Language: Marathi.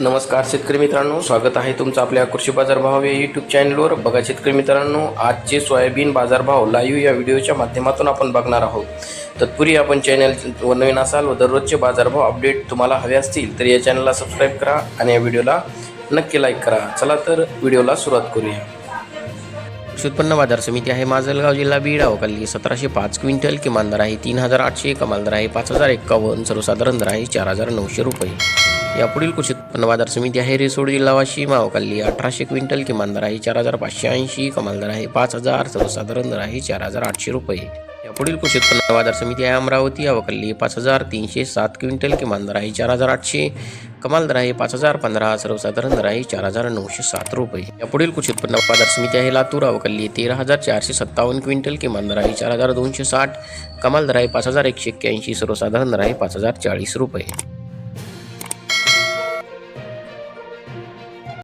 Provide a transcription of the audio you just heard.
नमस्कार शेतकरी मित्रांनो, स्वागत आहे तुमचं आपल्या कृषी बाजार भाव या यूट्यूब चॅनलवर. बघा शेतकरी मित्रांनो, आजचे सोयाबीन बाजारभाव लाईव्ह या व्हिडिओच्या माध्यमातून आपण बघणार आहोत. तत्पूर्वी आपण चॅनलवर नवीन असाल व दररोजचे बाजारभाव अपडेट तुम्हाला हवे असतील तर या चॅनलला सबस्क्राईब करा आणि या व्हिडिओला नक्की लाईक करा. चला तर व्हिडिओला सुरुवात करूया. कृषी उत्पन्न बाजार समिती आहे माजलगाव, जिल्हा बीड. अवकाली 1705 क्विंटल, किमान दर आहे 3800, कमाल दर आहे 5051, सर्वसाधारण दर आहे 4900 रुपये. यापुढील कृषी उत्पन्न बाजार समिती आहे रिसोड, जिल्हा वाशिम. अवकाली 1800 क्विंटल, किमान दर आहे 4580, कमाल दर आहे 5000, सर्वसाधारण दर आहे 4800 रुपये. यापुढील कृषी उत्पन्न बाजार समिती आहे अमरावती. अवकाली 5307 क्विंटल, किमान दर आहे 4800, कमाल दर आहे 5015, सर्वसाधारण दर आहे 4907 रुपये. यापुढील कृषी उत्पन्न बाजार समिती आहे लातूर. अवकाली 13457 क्विंटल, किमान दर आहे 4260, कमाल दर आहे 5181, सर्वसाधारण दर आहे 5040 रुपये.